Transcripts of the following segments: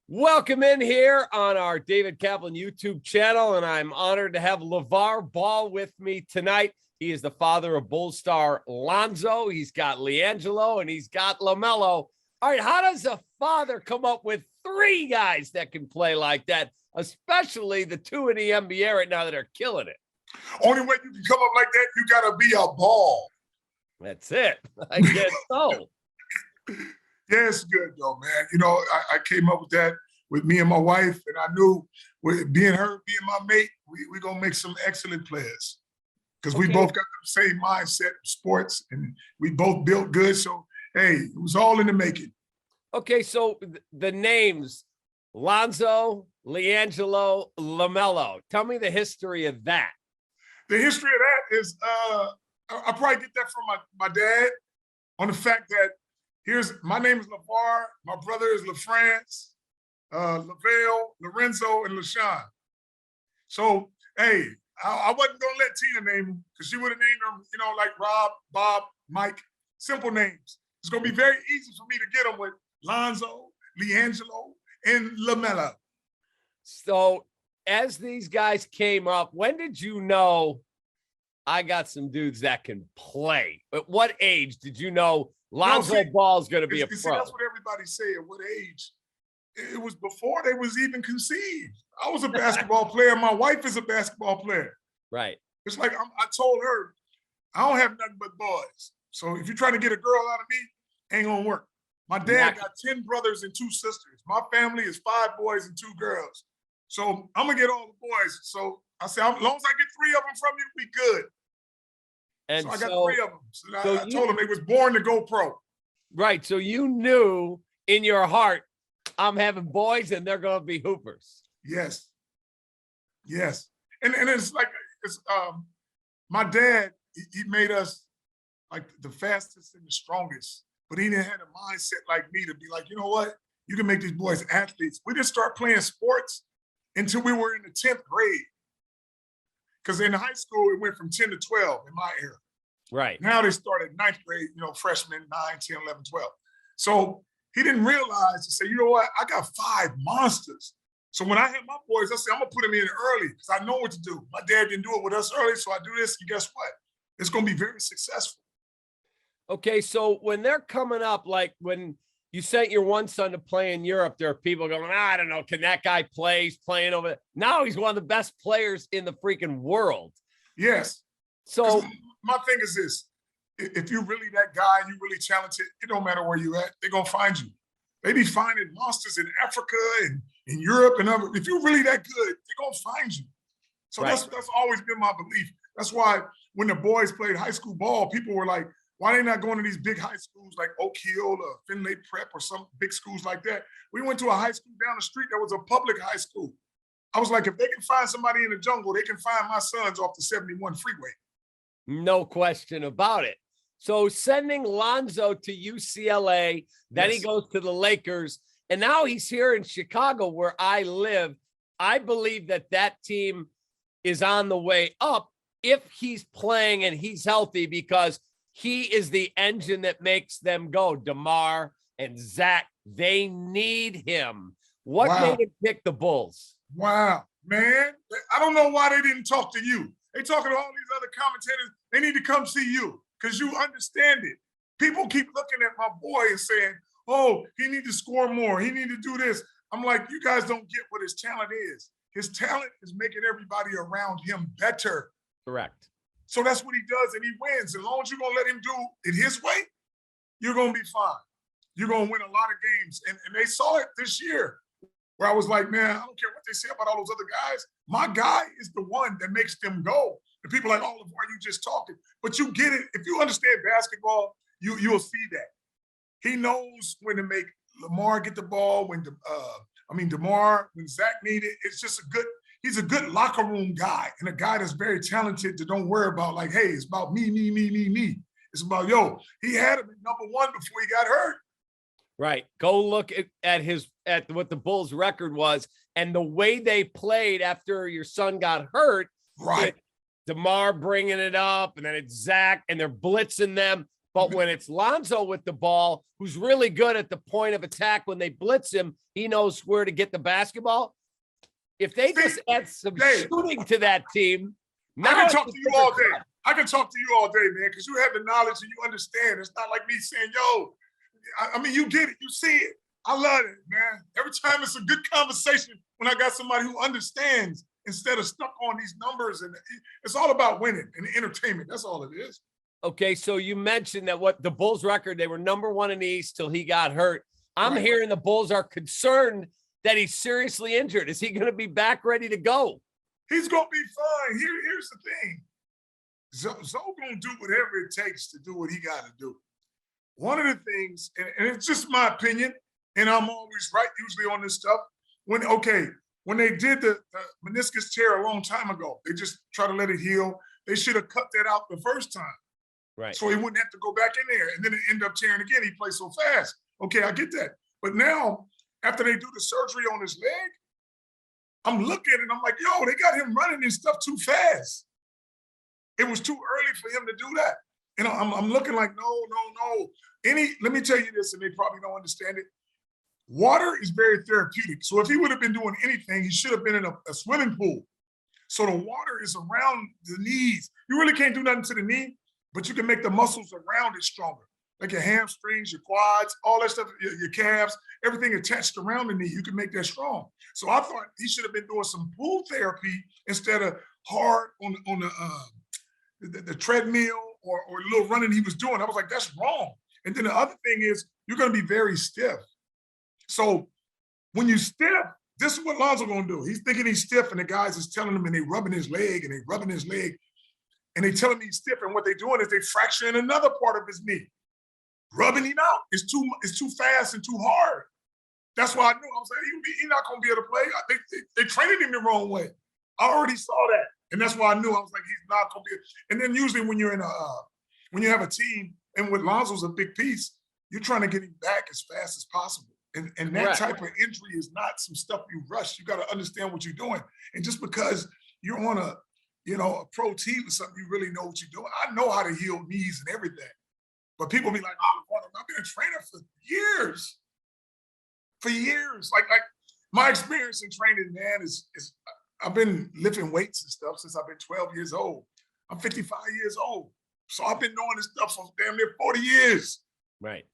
Welcome in here on our David Kaplan YouTube channel, and I'm honored to have LaVar Ball with me tonight. He is the father of Bull star Lonzo. He's got LiAngelo, and he's got LaMelo. All right, how does a father come up with three guys that can play like that, especially the two in the NBA right now that are killing it? Only way you can come up like that, you got to be a ball. That's it. I guess so. Yeah, it's good though, man. You know, I came up with that with me and my wife, and I knew with being her, being my mate, we're going to make some excellent players because we both got the same mindset of sports, and we both built good. So, hey, it was all in the making. Okay, so the names, Lonzo, LiAngelo, LaMelo. Tell me the history of that. The history of that is, I probably get that from my dad on the fact that my name is LaVar, my brother is LaFrance, LaVale, Lorenzo, and LaShawn. So, hey, I wasn't going to let Tina name them because she would have named them, you know, like Rob, Bob, Mike, simple names. It's going to be very easy for me to get them with Lonzo, LiAngelo, and LaMelo. So, as these guys came up, when did you know I got some dudes that can play? At what age did you know Lonzo Ball is going to be a pro? See, that's what everybody say. At what age? It was before they was even conceived. I was a basketball player. My wife is a basketball player. Right. It's like I told her, I don't have nothing but boys. So if you're trying to get a girl out of me, ain't gonna work. My dad got 10 brothers and 2 sisters. My family is 5 boys and 2 girls. So I'm gonna get all the boys. So I said, as long as I get 3 of them from you, we good. And so I got 3 of them. So I told them they was born to go pro. Right. So you knew in your heart, I'm having boys and they're going to be hoopers. Yes. Yes. And it's like, my dad, he made us like the fastest and the strongest, but he didn't have a mindset like me to be like, you know what? You can make these boys athletes. We didn't start playing sports until we were in the 10th grade. Because in high school, it went from 10 to 12 in my era. Right. Now they started 9th grade, you know, freshmen, 9, 10, 11, 12. So he didn't realize to say, you know what, I got 5 monsters. So when I had my boys, I said, I'm going to put them in early because I know what to do. My dad didn't do it with us early, so I do this, and guess what? It's going to be very successful. Okay, so when they're coming up, like when you sent your one son to play in Europe, there are people going, I don't know, can that guy play? He's playing over there. Now he's one of the best players in the freaking world. Yes. So my thing is this. If you're really that guy and you're really talented, it don't matter where you at, they're going to find you. They be finding monsters in Africa and in Europe and other. If you're really that good, they're going to find you. So that's always been my belief. That's why when the boys played high school ball, people were like, why are they not going to these big high schools like Oak Hill or Findlay Prep or some big schools like that? We went to a high school down the street that was a public high school. I was like, if they can find somebody in the jungle, they can find my sons off the 71 freeway. No question about it. So sending Lonzo to UCLA, then he goes to the Lakers, and now he's here in Chicago where I live. I believe that team is on the way up if he's playing and he's healthy because he is the engine that makes them go. DeMar and Zach, they need him. What made him pick the Bulls? Wow, man. I don't know why they didn't talk to you. They talking to all these other commentators. They need to come see you because you understand it. People keep looking at my boy and saying, oh, he need to score more. He need to do this. I'm like, you guys don't get what his talent is. His talent is making everybody around him better. Correct. So that's what he does, and he wins. As long as you're going to let him do it his way, you're going to be fine. You're going to win a lot of games. And they saw it this year where I was like, man, I don't care what they say about all those other guys. My guy is the one that makes them go. And people are like, oh, LaVar, you just talking. But you get it. If you understand basketball, you'll see that. He knows when to make Lamar get the ball, when DeMar, when Zach needed it. It's just he's a good locker room guy and a guy that's very talented to don't worry about like, hey, it's about me. It's about, yo, he had him at number 1 before he got hurt. Right. Go look at what the Bulls record was and the way they played after your son got hurt. Right. DeMar bringing it up and then it's Zach and they're blitzing them. But when it's Lonzo with the ball, who's really good at the point of attack, when they blitz him, he knows where to get the basketball. If they just add some shooting to that team, I can talk to you all day. I can talk to you all day, man, because you have the knowledge and you understand. It's not like me saying, yo, I mean, you get it, you see it. I love it, man. Every time it's a good conversation when I got somebody who understands instead of stuck on these numbers. And it's all about winning and entertainment. That's all it is. Okay, so you mentioned that what the Bulls record, they were #1 in the East till he got hurt. I'm hearing the Bulls are concerned that he's seriously injured. Is he going to be back ready to go? He's going to be fine. Here's the thing. Zoe going to do whatever it takes to do what he got to do. One of the things, and it's just my opinion, and I'm always right usually on this stuff, when they did the meniscus tear a long time ago, they just try to let it heal. They should have cut that out the first time. Right. So he wouldn't have to go back in there. And then it ended up tearing again. He played so fast. Okay, I get that. But now, after they do the surgery on his leg, I'm looking and I'm like, yo, they got him running and stuff too fast. It was too early for him to do that. You know, I'm looking like, no. Let me tell you this, and they probably don't understand it. Water is very therapeutic. So if he would have been doing anything, he should have been in a swimming pool. So the water is around the knees. You really can't do nothing to the knee, but you can make the muscles around it stronger. Like your hamstrings, your quads, all that stuff, your calves, everything attached around the knee, you can make that strong. So I thought he should have been doing some pool therapy instead of hard on the treadmill or a little running he was doing. I was like, that's wrong. And then the other thing is you're going to be very stiff. So when you stiff, this is what Lonzo going to do. He's thinking he's stiff, and the guys is telling him, and they rubbing his leg, and they telling him he's stiff, and what they're doing is they fracturing another part of his knee. Rubbing him out. It's too fast and too hard. That's why I knew. I was like, he's not going to be able to play. They trained him the wrong way. I already saw that. And that's why I knew. I was like, he's not going to be. And then usually when you're when you have a team, and with Lonzo's a big piece, you're trying to get him back as fast as possible. And that type of injury is not some stuff you rush. You got to understand what you're doing. And just because you're on a pro team or something, you really know what you're doing. I know how to heal knees and everything. But people be like, oh, I've been a trainer for years. For years. Like my experience in training, man, is I've been lifting weights and stuff since I've been 12 years old. I'm 55 years old. So I've been doing this stuff for damn near 40 years. Right.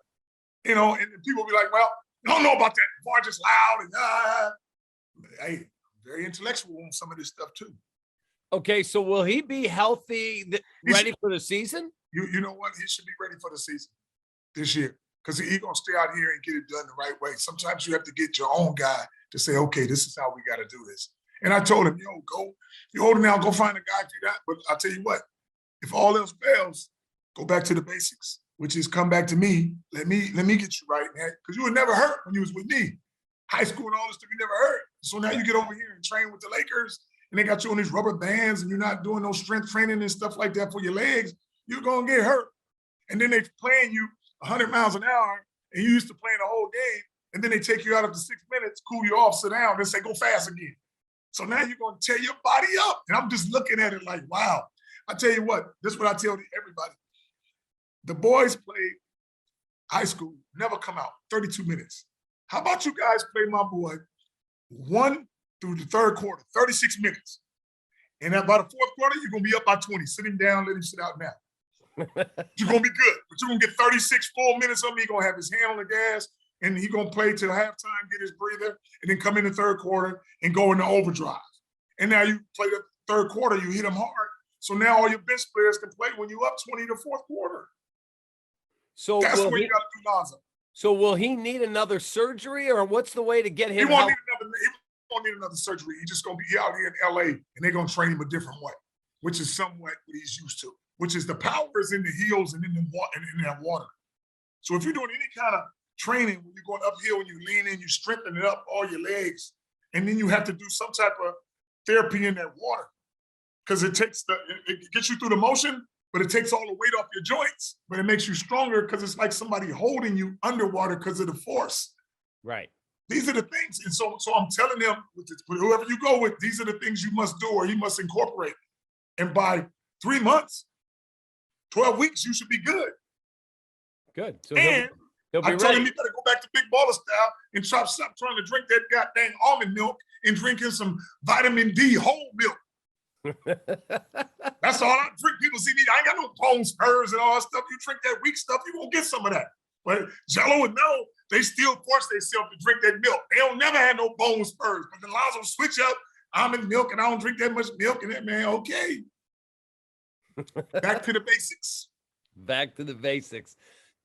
And people be like, well, I don't know about that. VAR just loud and hey, very intellectual on some of this stuff too. Okay, so will he be healthy, ready for the season? You know what? He should be ready for the season this year because he's going to stay out here and get it done the right way. Sometimes you have to get your own guy to say, okay, this is how we got to do this. And I told him, go. You're older now, go find a guy for that. But I'll tell you what, if all else fails, go back to the basics, which is come back to me. Let me get you right, man. Because you were never hurt when you was with me. High school and all this stuff, you never hurt. So now you get over here and train with the Lakers, and they got you on these rubber bands, and you're not doing no strength training and stuff like that for your legs. You're going to get hurt. And then they playing you 100 miles an hour, and you used to playing the whole game, and then they take you out after 6 minutes, cool you off, sit down, and say, go fast again. So now you're going to tear your body up. And I'm just looking at it like, wow. I tell you what, this is what I tell everybody. The boys play high school, never come out, 32 minutes. How about you guys play my boy 1 through the third quarter, 36 minutes. And by the fourth quarter, you're going to be up by 20. Sit him down, let him sit out now. You're going to be good. But you're going to get 36 full minutes of him. He's going to have his hand on the gas, and he's going to play till halftime, get his breather, and then come in the third quarter and go into overdrive. And now you play the third quarter, you hit him hard. So now all your bench players can play when you up 20 to fourth quarter. So that's where you got to do Lonzo. So will he need another surgery, or what's the way to get him? He won't need another surgery. He's just going to be out here in LA, and they're going to train him a different way, which is somewhat what he's used to, which is the power is in the heels and in that water. So if you're doing any kind of training, when you're going uphill and you lean in, you strengthen it up, all your legs, and then you have to do some type of therapy in that water because it gets you through the motion, but it takes all the weight off your joints, but it makes you stronger because it's like somebody holding you underwater because of the force. Right. These are the things. And so I'm telling them, with whoever you go with, these are the things you must do or you must incorporate. And by 3 months, 12 weeks, you should be good. Good. So And he'll be I told him ready. he better go back to big baller style and stop trying to drink that goddamn almond milk and drinking some vitamin D whole milk. That's all I drink. People see me. I ain't got no bone spurs and all that stuff. You drink that weak stuff, you won't get some of that. But Jello and Melo, they still force themselves to drink that milk. They don't never had no bone spurs. But the Lonzo switch up almond milk, and I don't drink that much milk. And that man, okay. Back to the basics. Back to the basics.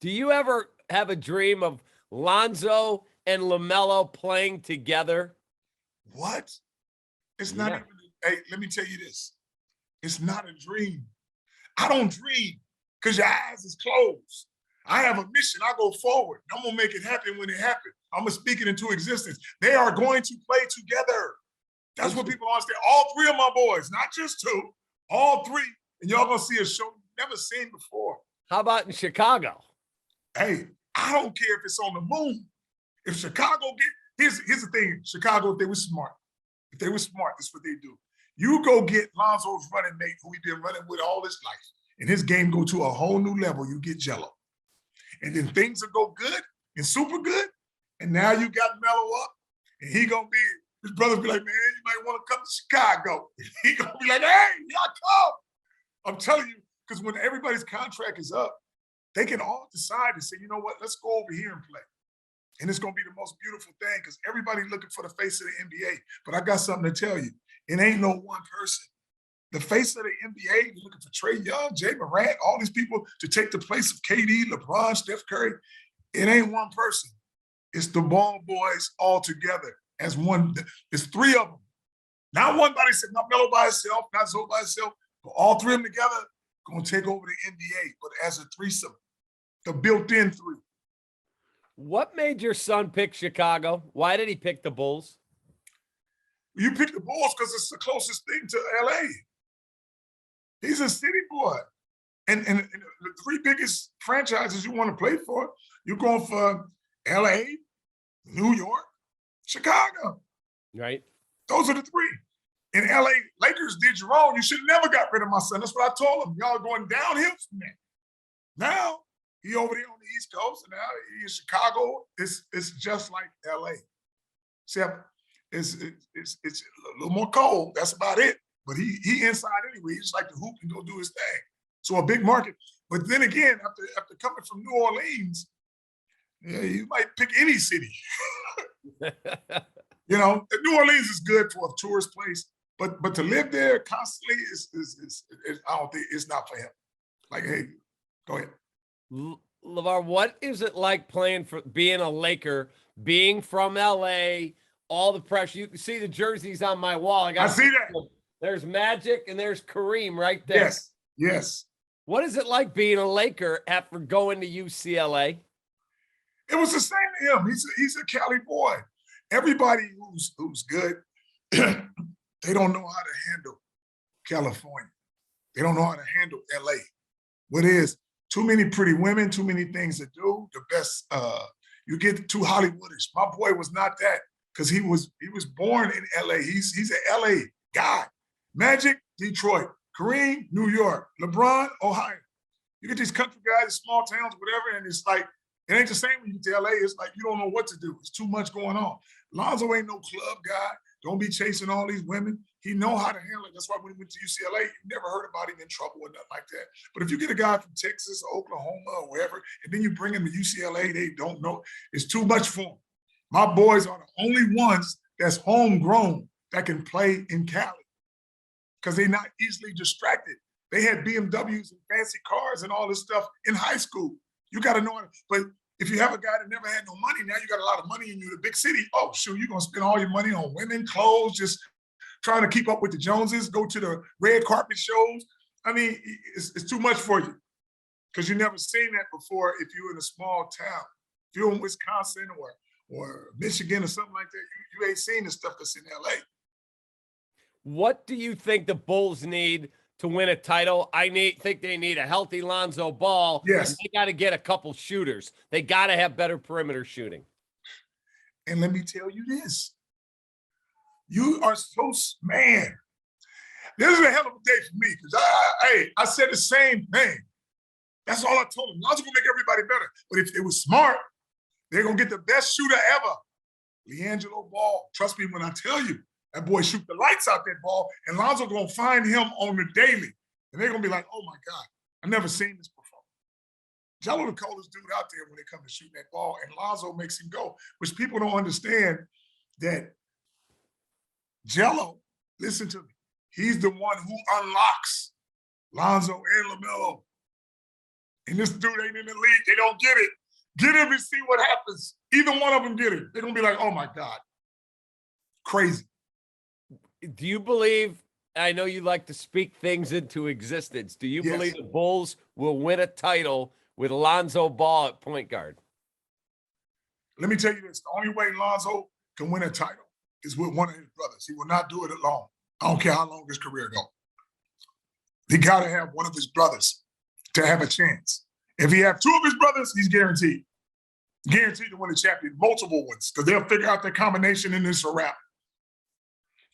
Do you ever have a dream of Lonzo and LaMelo playing together? What? It's not even. Hey, let me tell you this. It's not a dream. I don't dream because your eyes is closed. I have a mission. I go forward. I'm going to make it happen when it happens. I'm going to speak it into existence. They are going to play together. That's what people understand. All three of my boys, not just two, all three. And y'all going to see a show you've never seen before. How about in Chicago? Hey, I don't care if it's on the moon. If Chicago here's the thing. Chicago, if they were smart, that's what they do. You go get Lonzo's running mate, who we've been running with all his life, and his game go to a whole new level. You get Jello. And then things will go good and super good. And now you got Melo up, and his brothers be like, man, you might want to come to Chicago. And he gonna be like, hey, y'all come. I'm telling you, because when everybody's contract is up, they can all decide to say, you know what, let's go over here and play. And it's gonna be the most beautiful thing because everybody's looking for the face of the NBA. But I got something to tell you. It ain't no one person. The face of the NBA, you're looking for Trae Young, Jay Morant, all these people to take the place of KD, LeBron, Steph Curry. It ain't one person. It's the Ball boys all together as one. It's three of them. Not one by himself, not Melo by himself, not Zoe by himself, but all three of them together going to take over the NBA, but as a threesome, the built-in three. What made your son pick Chicago? Why did he pick the Bulls? You pick the Bulls because it's the closest thing to LA. He's a city boy. And the three biggest franchises you want to play for, you're going for LA, New York, Chicago. Right. Those are the three. And LA Lakers did you wrong. You should have never got rid of my son. That's what I told him. Y'all are going downhill from that. Now, he over there on the East Coast, and now he in Chicago. It's just like LA. Except it's a little more cold. That's about it. But he inside anyway. He just like to hoop and go do his thing. So a big market. But then again, after coming from New Orleans, yeah, you might pick any city. You know, New Orleans is good for a tourist place, but to live there constantly is I don't think it's not for him. Like, hey, go ahead. LaVar, what is it like being a Laker, being from LA, all the pressure? You can see the jerseys on my wall. I see that. There's Magic and there's Kareem right there. Yes. What is it like being a Laker after going to UCLA? It was the same to him. He's a Cali boy. Everybody who's good, they don't know how to handle California. They don't know how to handle LA. What is too many pretty women, too many things to do. The best, you get too Hollywoodish. My boy was not that because he was born in LA. He's an LA guy. Magic, Detroit. Kareem, New York. LeBron, Ohio. You get these country guys, small towns, whatever, and it's like, it ain't the same when you get to LA. It's like you don't know what to do. It's too much going on. Lonzo ain't no club guy. Don't be chasing all these women. He know how to handle it. That's why when he went to UCLA, you never heard about him in trouble or nothing like that. But if you get a guy from Texas or Oklahoma or wherever, and then you bring him to UCLA, they don't know. It's too much for them. My boys are the only ones that's homegrown that can play in Cali because they're not easily distracted. They had BMWs and fancy cars and all this stuff in high school. You got to know it. But if you have a guy that never had no money, now you got a lot of money in you, the big city. Oh, shoot, you're going to spend all your money on women, clothes, just trying to keep up with the Joneses, go to the red carpet shows. I mean, it's too much for you because you've never seen that before if you're in a small town. If you're in Wisconsin or Michigan or something like that, you ain't seen the stuff that's in LA. What do you think the Bulls need to win a title? Think they need a healthy Lonzo Ball. Yes. And they got to get a couple shooters. They got to have better perimeter shooting. And let me tell you this. You are so, man, this is a hell of a day for me because I said the same thing. That's all I told him. Lonzo gonna make everybody better. But if it was smart, they're gonna get the best shooter ever. LiAngelo Ball. Trust me when I tell you, that boy shoot the lights out that ball, and Lonzo gonna find him on the daily. And they're gonna be like, oh my God, I've never seen this before. Jello the coldest dude out there when they come to shooting that ball, and Lonzo makes him go, which people don't understand that Jello, listen to me, he's the one who unlocks Lonzo and LaMelo. And this dude ain't in the league. They don't get it. Get him and see what happens. Either one of them get it. They're going to be like, oh, my God. Crazy. Do you believe, I know you like to speak things into existence, do you believe the Bulls will win a title with Lonzo Ball at point guard? Let me tell you this. The only way Lonzo can win a title is with one of his brothers. He will not do it alone. I don't care how long his career goes. He got to have one of his brothers to have a chance. If he have two of his brothers, he's guaranteed. Guaranteed to win a champion, multiple ones, because they'll figure out their combination and it's a wrap.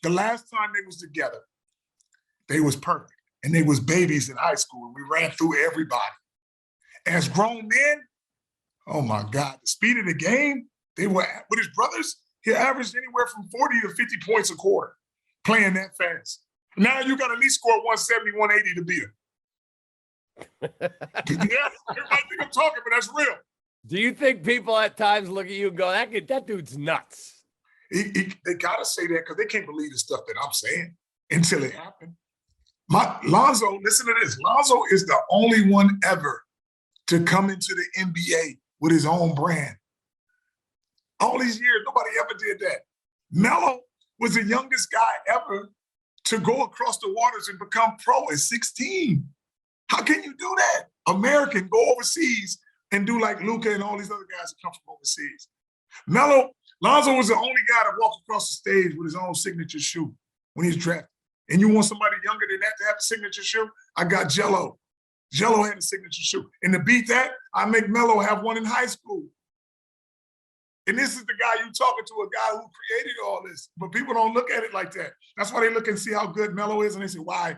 The last time they was together, they was perfect. And they was babies in high school, and we ran through everybody. As grown men, oh my God, the speed of the game, they were, with his brothers, he averaged anywhere from 40 to 50 points a quarter, playing that fast. Now you got to at least score 170, 180 to beat him. Yeah, everybody think I'm talking, but that's real. Do you think people at times look at you and go, that dude's nuts? They got to say that because they can't believe the stuff that I'm saying until it happened. Lonzo, listen to this. Lonzo is the only one ever to come into the NBA with his own brand. All these years, nobody ever did that. Melo was the youngest guy ever to go across the waters and become pro at 16. How can you do that? American, go overseas and do like Luka and all these other guys that come from overseas. Lonzo was the only guy to walk across the stage with his own signature shoe when he was drafted. And you want somebody younger than that to have a signature shoe? I got Jello. Jello had a signature shoe. And to beat that, I make Melo have one in high school. And this is the guy you talking to, a guy who created all this. But people don't look at it like that. That's why they look and see how good Melo is, and they say, why?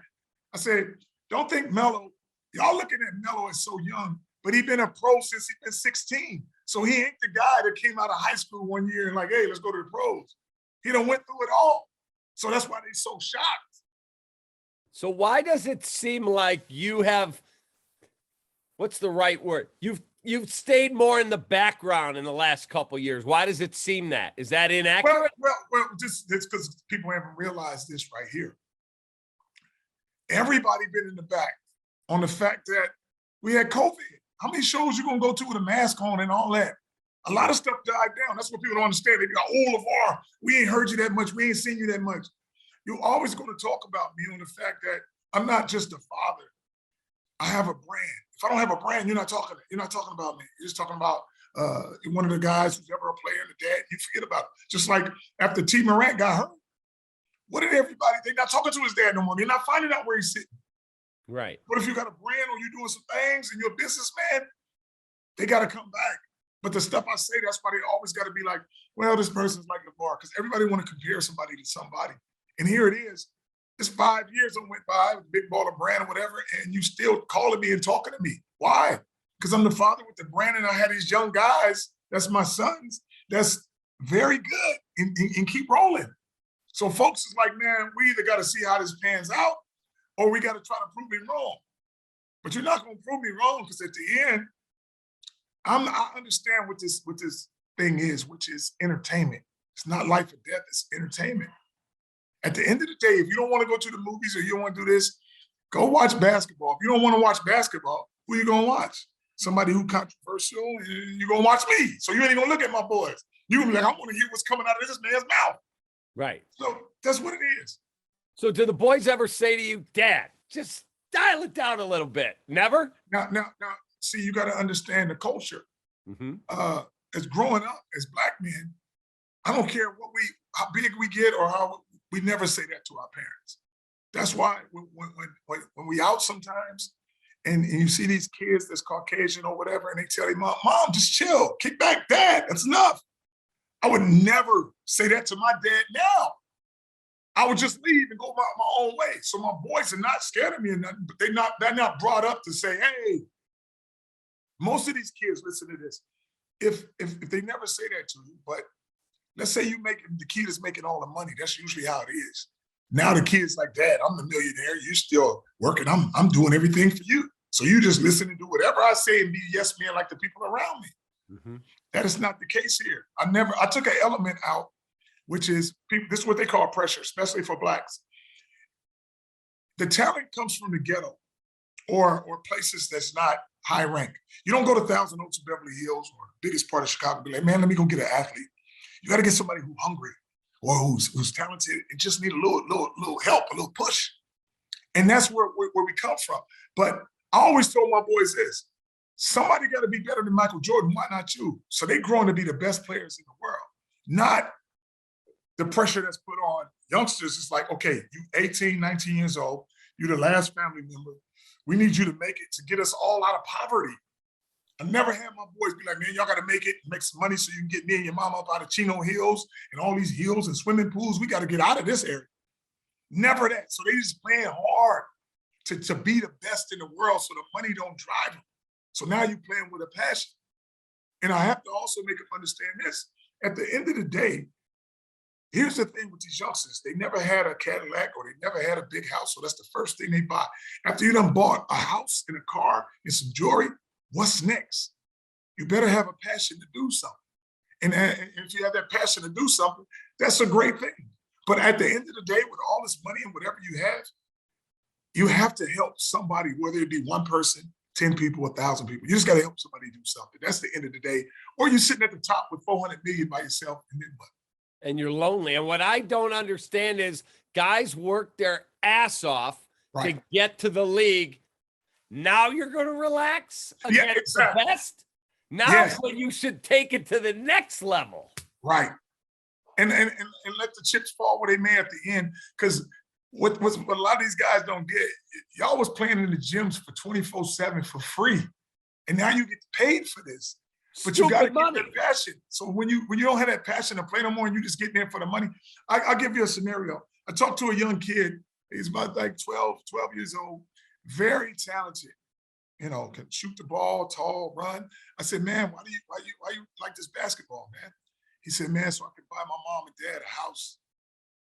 I said, don't think Melo, y'all looking at Melo as so young, but he's been a pro since he's been 16. So he ain't the guy that came out of high school one year and like, hey, let's go to the pros. He done went through it all. So that's why they're so shocked. So why does it seem like you have, what's the right word? You've stayed more in the background in the last couple of years. Why does it seem that? Is that inaccurate? Well, just it's because people haven't realized this right here. Everybody been in the back on the fact that we had COVID. How many shows you gonna go to with a mask on and all that? A lot of stuff died down. That's what people don't understand. They be like, oh, LaVar, we ain't heard you that much. We ain't seen you that much. You're always gonna talk about me on the fact that I'm not just a father. I have a brand. If I don't have a brand, you're not talking about me. You're just talking about one of the guys who's ever a player and the dad. You forget about it. Just like after T. Morant got hurt, what did everybody? They're not talking to his dad no more. They're not finding out where he's sitting. Right. But if you got a brand or you're doing some things and you're a businessman, they got to come back. But the stuff I say, that's why they always got to be like, well, this person's like LaVar, because everybody want to compare somebody to somebody. And here it is. It's 5 years that went by with Big Baller brand or whatever, and you still calling me and talking to me. Why? Because I'm the father with the brand, and I had these young guys, that's my sons, that's very good, and keep rolling. So folks is like, man, we either got to see how this pans out, or we got to try to prove him wrong. But you're not going to prove me wrong, because at the end, I understand what this thing is, which is entertainment. It's not life or death, it's entertainment. At the end of the day, if you don't want to go to the movies or you don't want to do this, go watch basketball. If you don't want to watch basketball, who you going to watch? Somebody who controversial, and you're going to watch me. So you ain't going to look at my boys. You're going to be like, I want to hear what's coming out of this man's mouth. Right. So that's what it is. So do the boys ever say to you, Dad, just dial it down a little bit? Never? Now, see, you got to understand the culture. Mm-hmm. As growing up as black men, I don't care how big we get or how we never say that to our parents. That's why when we out sometimes and you see these kids that's Caucasian or whatever, and they tell their mom, just chill, kick back, Dad, that's enough. I would never say that to my dad now. I would just leave and go my own way. So my boys are not scared of me or nothing, but they're not brought up to say, hey, Most of these kids, listen to this. If they never say that to you, but let's say the kid is making all the money. That's usually how it is. Now the kid's like, Dad, I'm the millionaire. You're still working. I'm doing everything for you. So you just listen and do whatever I say and be yes man like the people around me. Mm-hmm. That is not the case here. I took an element out, which is people. This is what they call pressure, especially for Blacks. The talent comes from the ghetto or places that's not high rank. You don't go to Thousand Oaks or Beverly Hills or the biggest part of Chicago and be like, man, let me go get an athlete. You got to get somebody who's hungry or who's talented and just need a little help, a little push. And that's where we come from. But I always told my boys this, somebody got to be better than Michael Jordan. Why not you? So they growing to be the best players in the world, not the pressure that's put on youngsters. It's like, okay, you 18, 19 years old, you're the last family member. We need you to make it to get us all out of poverty. I never had my boys be like, man, y'all got to make it, make some money so you can get me and your mom up out of Chino Hills and all these hills and swimming pools. We got to get out of this area. Never that. So they just playing hard to be the best in the world so the money don't drive them. So now you're playing with a passion. And I have to also make them understand this. At the end of the day, here's the thing with these youngsters. They never had a Cadillac or they never had a big house. So that's the first thing they buy. After you done bought a house and a car and some jewelry, what's next? You better have a passion to do something. And if you have that passion to do something, that's a great thing. But at the end of the day, with all this money and whatever you have to help somebody, whether it be one person, 10 people, 1,000 people. You just got to help somebody do something. That's the end of the day. Or you're sitting at the top with 400 million by yourself and then what? And you're lonely. And what I don't understand is guys work their ass off to get to the league. Now you're going to relax against the best? Now when you should take it to the next level. Right. And let the chips fall where they may at the end. Because what a lot of these guys don't get, y'all was playing in the gyms for 24/7 for free. And now you get paid for this. But you got to get that passion. So when you don't have that passion to play no more and you just get there for the money, I'll give you a scenario. I talked to a young kid. He's about like 12 years old, very talented. You know, can shoot the ball, tall, run. I said, man, why you like this basketball, man? He said, man, so I can buy my mom and dad a house.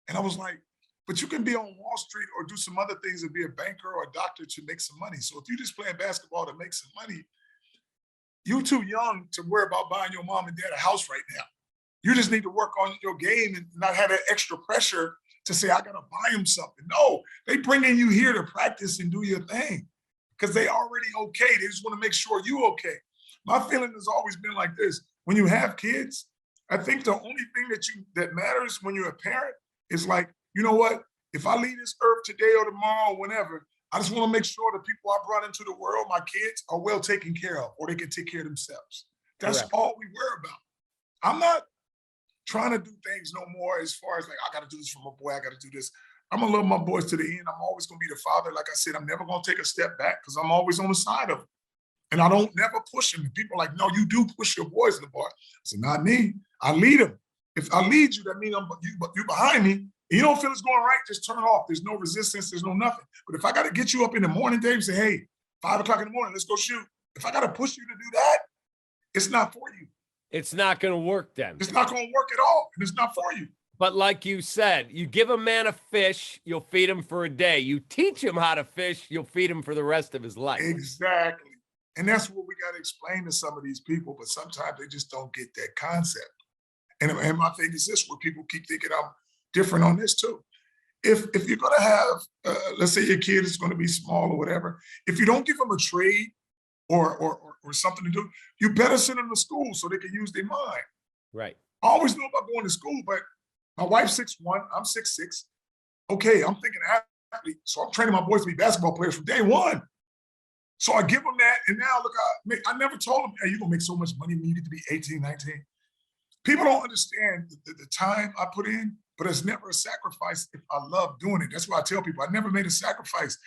And I was like, but you can be on Wall Street or do some other things and be a banker or a doctor to make some money. So if you're just playing basketball to make some money, you're too young to worry about buying your mom and dad a house right now. You just need to work on your game and not have that extra pressure to say, I got to buy them something. No, they bringing you here to practice and do your thing because they already okay. They just want to make sure you okay. My feeling has always been like this. When you have kids, I think the only thing that matters when you're a parent is like, you know what? If I leave this earth today or tomorrow or whenever, I just want to make sure the people I brought into the world, my kids, are well taken care of or they can take care of themselves. That's all we worry about. I'm not trying to do things no more as far as like, I got to do this for my boy, I got to do this. I'm going to love my boys to the end. I'm always going to be the father. Like I said, I'm never going to take a step back because I'm always on the side of them. And I don't never push them. People are like, no, you do push your boys, LaVar. I said, not me. I lead them. If I lead you, that means you behind me. And you don't feel it's going right, just turn it off. There's no resistance. There's no nothing. But if I got to get you up in the morning, Dave, and say, hey, 5 o'clock in the morning, let's go shoot. If I got to push you to do that, it's not for you. It's not going to work then. It's not going to work at all. And it's not for you. But like you said, you give a man a fish, you'll feed him for a day. You teach him how to fish, you'll feed him for the rest of his life. Exactly. And that's what we got to explain to some of these people, but sometimes they just don't get that concept. And my thing is this, where people keep thinking I'm different on this too. If you're going to have, let's say your kid is going to be small or whatever, if you don't give them a trade or something to do, you better send them to school so they can use their mind. Right. I always knew about going to school, but my wife's 6'1", I'm 6'6". Okay, I'm thinking athlete, so I'm training my boys to be basketball players from day one. So I give them that, and now look, I never told them, hey, you're going to make so much money when you get to be 18, 19. People don't understand the time I put in, but it's never a sacrifice if I love doing it. That's why I tell people I never made a sacrifice.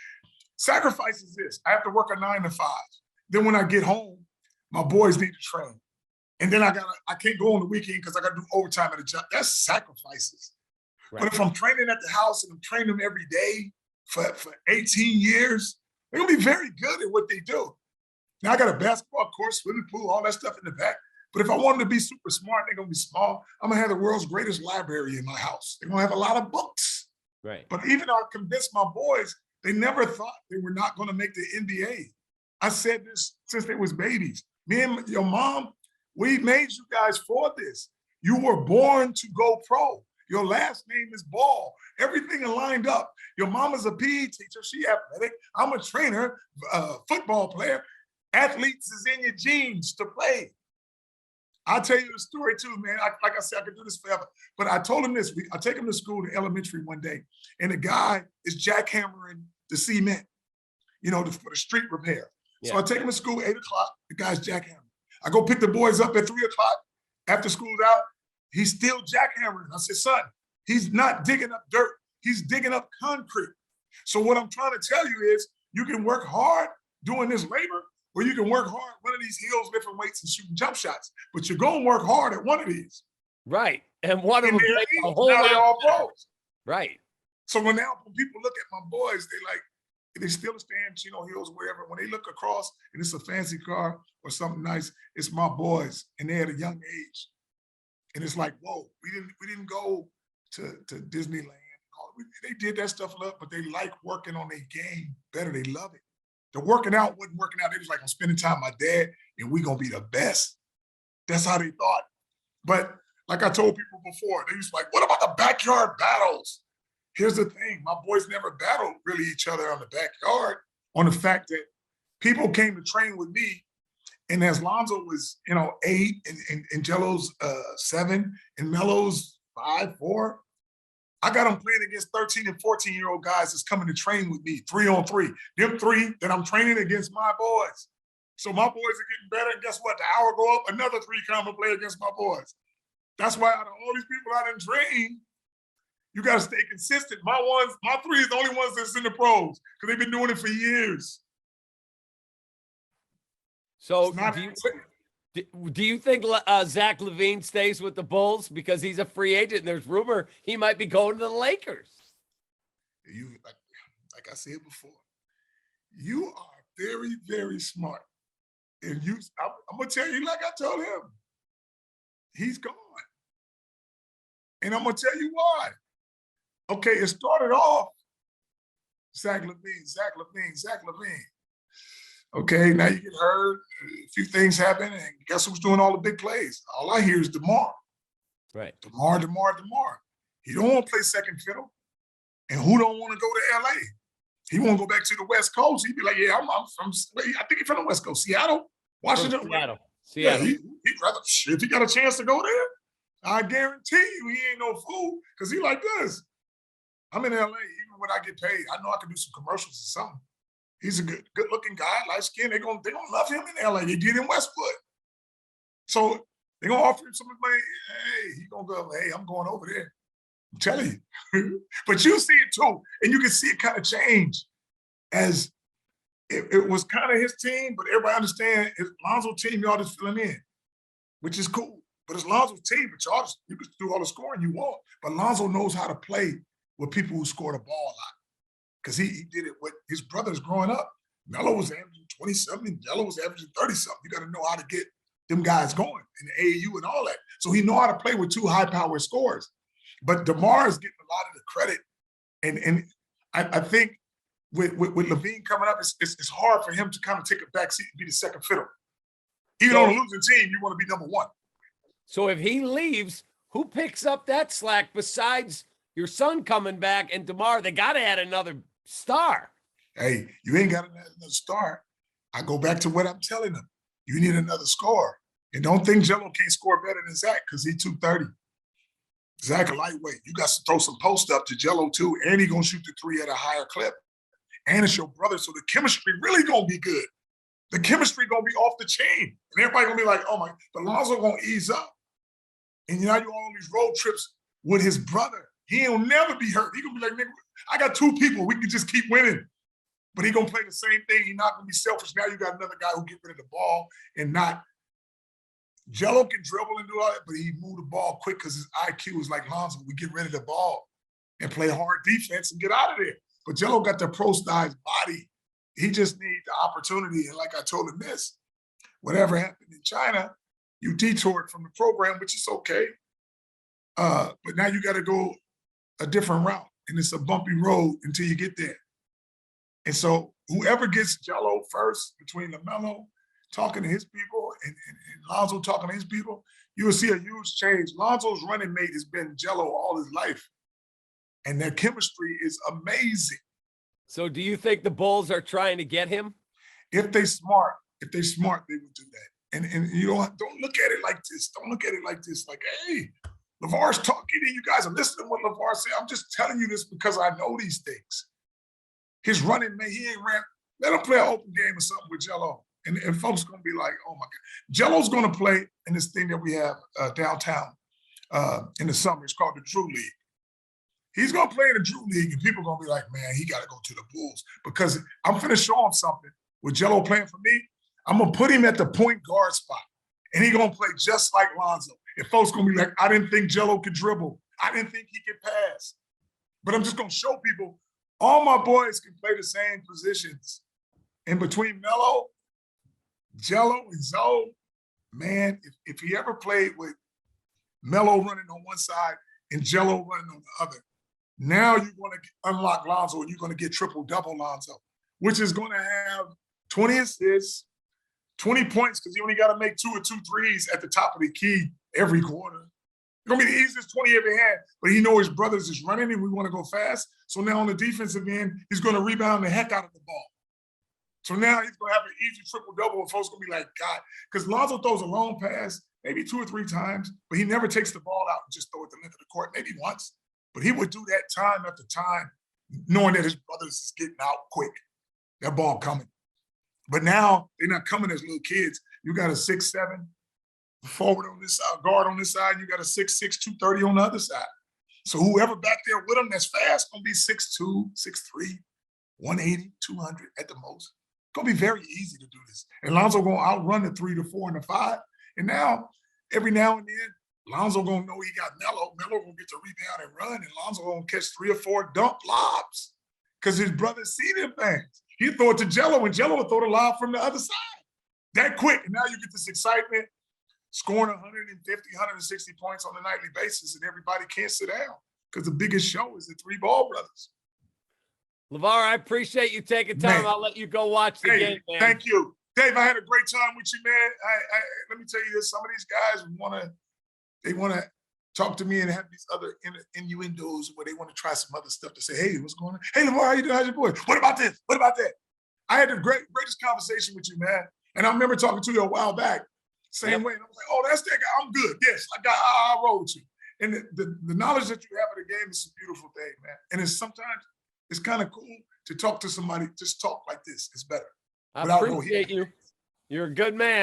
Sacrifice is this. I have to work a 9 to 5. Then when I get home, my boys need to train. And then I can't go on the weekend because I got to do overtime at a job. That's sacrifices. Right. But if I'm training at the house and I'm training them every day for 18 years, they're going to be very good at what they do. Now I got a basketball court, swimming pool, all that stuff in the back. But if I want them to be super smart, they're gonna be small. I'm gonna have the world's greatest library in my house. They're gonna have a lot of books. Right. But even though I convinced my boys, they never thought they were not gonna make the NBA. I said this since they was babies. Me and your mom, we made you guys for this. You were born to go pro. Your last name is Ball. Everything lined up. Your mama's a PE teacher. She athletic. I'm a trainer, football player. Athletes is in your genes to play. I'll tell you the story too, man. Like I said, I could do this forever. But I told him this. I take him to school to elementary one day, and the guy is jackhammering the cement, for the street repair. Yeah. So I take him to school 8 o'clock. The guy's jackhammering. I go pick the boys up at 3 o'clock. After school's out, he's still jackhammering. I said, son, he's not digging up dirt. He's digging up concrete. So what I'm trying to tell you is you can work hard doing this labor, or you can work hard one of these hills, lifting weights and shooting jump shots. But you're going to work hard at one of these. Right. And one of them takes a whole lot. They're all pros. Right. So when people look at my boys, they still stand, hills, wherever. When they look across and it's a fancy car or something nice, it's my boys, and they're at a young age. And it's like, whoa, we didn't go to Disneyland. They did that stuff, but they like working on their game better. They love it. The working out wasn't working out. They was like, I'm spending time with my dad, and we gonna be the best. That's how they thought. But like I told people before, they was like, what about the backyard battles? Here's the thing, my boys never battled really each other on the backyard, on the fact that people came to train with me, and as Lonzo was, 8, and Jello's 7, and Melo's 5, 4, I got them playing against 13 and 14-year-old guys that's coming to train with me, 3-on-3. Them 3 that I'm training against my boys. So my boys are getting better, and guess what? The hour go up, another 3 come and play against my boys. That's why out of all these people I done trained, you got to stay consistent. My 3 is the only ones that's in the pros because they've been doing it for years. So do you think Zach LaVine stays with the Bulls because he's a free agent and there's rumor he might be going to the Lakers? Like I said before, you are very, very smart. And I'm going to tell you like I told him, he's gone. And I'm going to tell you why. Okay, it started off Zach LaVine. Okay, now you get hurt, a few things happen, and guess who's doing all the big plays? All I hear is DeMar. Right. DeMar. He don't want to play second fiddle. And who don't want to go to LA? He want to go back to the West Coast. He'd be like, yeah, I'm from, I think he's from the West Coast, Seattle, Washington. Seattle. Yeah, he'd rather, if he got a chance to go there, I guarantee you he ain't no fool, because he like this. I'm in LA, even when I get paid, I know I can do some commercials or something. He's a good-looking guy, light skin. They're gonna love him in LA. They did in Westwood. So they're gonna offer him some money. Hey, he's gonna go, hey, I'm going over there. I'm telling you. But you see it too. And you can see it kind of change as it was kind of his team, but everybody understand it's Lonzo's team, y'all just filling in, which is cool. But it's Lonzo's team, but you can do all the scoring you want. But Lonzo knows how to play with people who score the ball a lot. Because he did it with his brothers growing up. Melo was averaging 20-something, and Jello was averaging 30-something. You got to know how to get them guys going in the AAU and all that. So he know how to play with 2 high-powered scorers. But DeMar is getting a lot of the credit. And I think with LaVine coming up, it's hard for him to kind of take a back seat and be the second fiddle. Even on a losing team, you want to be number 1. So if he leaves, who picks up that slack besides your son coming back and DeMar? They got to add another star. Hey, you ain't got another star. I go back to what I'm telling them. You need another scorer. And don't think Jello can't score better than Zach because he's 230. Zach a lightweight. You got to throw some post up to Jello too, and he going to shoot the 3 at a higher clip. And it's your brother, so the chemistry really going to be good. The chemistry going to be off the chain. And everybody going to be like, oh my, but Lonzo going to ease up. And you on all these road trips with his brother. He'll never be hurt. He going to be like, nigga, I got 2 people. We can just keep winning. But he going to play the same thing. He's not going to be selfish. Now you got another guy who get rid of the ball and not. Jello can dribble and do all that, but he move the ball quick because his IQ is like Lonzo. We get rid of the ball and play hard defense and get out of there. But Jello got the pro-style body He just needs the opportunity. And like I told him this, whatever happened in China, you detoured from the program, which is okay. But now you got to go a different route. And it's a bumpy road until you get there. And so whoever gets Jello first between LaMelo talking to his people and Lonzo talking to his people, you will see a huge change. Lonzo's running mate has been Jello all his life. And their chemistry is amazing. So do you think the Bulls are trying to get him? If they're smart, they would do that. And you don't look at it like this. Don't look at it like this. Like, hey, LaVar's talking and you guys are listening to what LaVar said. I'm just telling you this because I know these things. His running mate, he ain't ran. Let him play an open game or something with Jello. And folks going to be like, oh my God. Jello's going to play in this thing that we have downtown in the summer. It's called the Drew League. He's going to play in the Drew League, and people are going to be like, man, he got to go to the Bulls. Because I'm going to show him something. With Jello playing for me, I'm going to put him at the point guard spot. And he's going to play just like Lonzo. And folks going to be like, I didn't think Jello could dribble. I didn't think he could pass. But I'm just going to show people, all my boys can play the same positions. And between Melo, Jello, and Zoe, man, if he ever played with Melo running on one side and Jello running on the other, now you're going to unlock Lonzo and you're going to get triple-double Lonzo, which is going to have 20 assists, 20 points, because he only got to make 2 or 2 threes at the top of the key every quarter. It's going to be the easiest 20 he ever had, but he knows his brothers is running and we want to go fast. So now on the defensive end, he's going to rebound the heck out of the ball. So now he's going to have an easy triple-double and folks going to be like, God, because Lonzo throws a long pass maybe 2 or 3 times, but he never takes the ball out and just throw it the length of the court, maybe once. But he would do that time after time, knowing that his brothers is getting out quick. That ball coming. But now they're not coming as little kids. You got a 6'7" forward on this side, guard on this side. You got a 6'6", 230 on the other side. So whoever back there with him that's fast gonna be 6'2", 6'3", 180, 200 at the most. It's gonna be very easy to do this. And Lonzo gonna outrun the 3, the 4, and the 5. And now, every now and then, Lonzo gonna know he got Melo. Melo gonna get the rebound and run, and Lonzo gonna catch 3 or 4 dump lobs because his brothers see them things. He'd throw it to Jello, and Jello would throw the lob from the other side. That quick, and now you get this excitement, scoring 150, 160 points on a nightly basis, and everybody can't sit down because the biggest show is the 3 Ball brothers. LaVar, I appreciate you taking time. Man. I'll let you go watch the game, man. Thank you. Dave, I had a great time with you, man. Let me tell you this. Some of these guys want to talk to me and have these other innuendos where they want to try some other stuff to say, hey, what's going on? Hey, LaVar, how you doing? How's your boy? What about this? What about that? I had the greatest conversation with you, man. And I remember talking to you a while back, same way. And I was like, oh, that's that guy. I'm good. Yes, I roll with you. And the knowledge that you have of the game is a beautiful thing, man. And sometimes it's kind of cool to talk to somebody, just talk like this. It's better. I appreciate you. You're a good man.